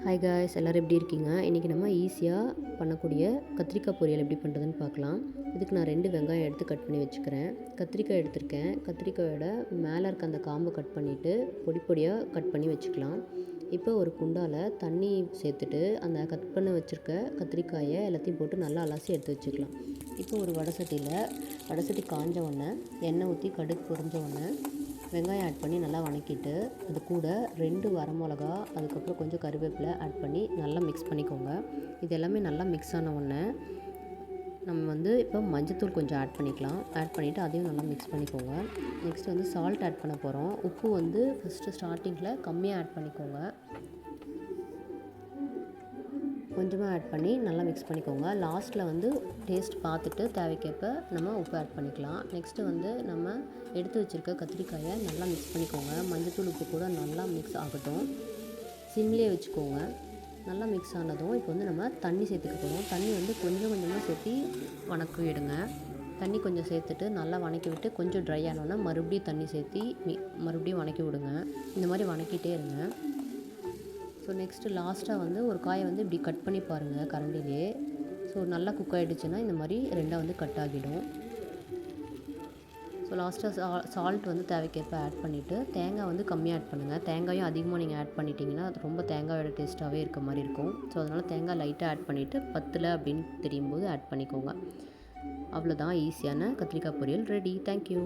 Hi guys, எல்லோரும் எப்படி இருக்கீங்க? இன்றைக்கி நம்ம ஈஸியாக பண்ணக்கூடிய கத்திரிக்காய் பொரியல் எப்படி பண்ணுறதுன்னு பார்க்கலாம். இதுக்கு நான் 2 வெங்காயம் எடுத்து கட் பண்ணி வச்சுக்கிறேன். கத்திரிக்காய் எடுத்திருக்கேன். கத்திரிக்காயோட மேலே இருக்க அந்த காம்பை கட் பண்ணிவிட்டு பொடி பொடியாக கட் பண்ணி வச்சுக்கலாம். இப்போ ஒரு குண்டாவில் தண்ணி சேர்த்துட்டு அந்த கட் பண்ணி வச்சுருக்க கத்திரிக்காயை எல்லாத்தையும் போட்டு நல்லா அலசி எடுத்து வச்சுக்கலாம். இப்போ ஒரு வடை சட்டி காஞ்ச உடனே எண்ணெய் ஊற்றி கடுகு பொரிஞ்ச உடனே வெங்காயம் ஆட் பண்ணி நல்லா வதக்கிட்டு அது கூட 2 வரமிளகா, அதுக்கப்புறம் கொஞ்சம் கருவேப்பிலை ஆட் பண்ணி நல்லா மிக்ஸ் பண்ணிக்கோங்க. இது எல்லாமே நல்லா மிக்ஸ் ஆன உடனே நம்ம இப்போ மஞ்சத்தூள் கொஞ்சம் ஆட் பண்ணிக்கலாம். ஆட் பண்ணிவிட்டு அதையும் நல்லா மிக்ஸ் பண்ணிக்கோங்க. நெக்ஸ்ட் சால்ட் ஆட் பண்ண போகிறோம். உப்பு ஃபஸ்ட்டு ஸ்டார்டிங்கில் கம்மியாக ஆட் பண்ணிக்கோங்க. கொஞ்சமாக ஆட் பண்ணி நல்லா மிக்ஸ் பண்ணிக்கோங்க. லாஸ்ட்டில் டேஸ்ட் பார்த்துட்டு தேவைக்கேற்ப நம்ம உப்பு ஆட் பண்ணிக்கலாம். நெக்ஸ்ட்டு நம்ம எடுத்து வச்சுருக்க கத்திரிக்காயை நல்லா மிக்ஸ் பண்ணிக்கோங்க. மஞ்சத்தூள் உப்பு கூட நல்லா மிக்ஸ் ஆகட்டும். சிம்லேயே வச்சுக்கோங்க. நல்லா மிக்ஸ் ஆனதும் இப்போ நம்ம தண்ணி சேர்த்துக்க போகிறோம். தண்ணி கொஞ்சம் கொஞ்சமாக சேர்த்து வதக்கி விடுங்க. தண்ணி கொஞ்சம் சேர்த்துட்டு நல்லா வதக்கி விட்டு கொஞ்சம் ட்ரை ஆனோன்னா மறுபடியும் தண்ணி சேர்த்து மறுபடியும் வதக்கி விடுங்க. இந்த மாதிரி வதக்கிட்டே இருங்க. ஸோ நெக்ஸ்ட்டு லாஸ்ட்டாக ஒரு காயை இப்படி கட் பண்ணி பாருங்கள் கரண்டிலே. ஸோ நல்லா குக் ஆகிடுச்சுன்னா இந்த மாதிரி ரெண்டாக கட் ஆகிடும். ஸோ லாஸ்ட்டாக சால்ட் தேவைக்கேற்ப ஆட் பண்ணிவிட்டு தேங்காய் கம்மியாக ஆட் பண்ணுங்கள். தேங்காயும் அதிகமாக நீங்கள் ஆட் பண்ணிட்டீங்கன்னா அது ரொம்ப தேங்காயோட டேஸ்ட்டாகவே இருக்க மாதிரி இருக்கும். ஸோ அதனால் தேங்காய் லைட்டாக ஆட் பண்ணிவிட்டு பத்தலை அப்படின்னு தெரியும்போது ஆட் பண்ணிக்கோங்க. அவ்வளோதான், ஈஸியான கத்திரிக்காய் பொரியல் ரெடி. தேங்க்யூ.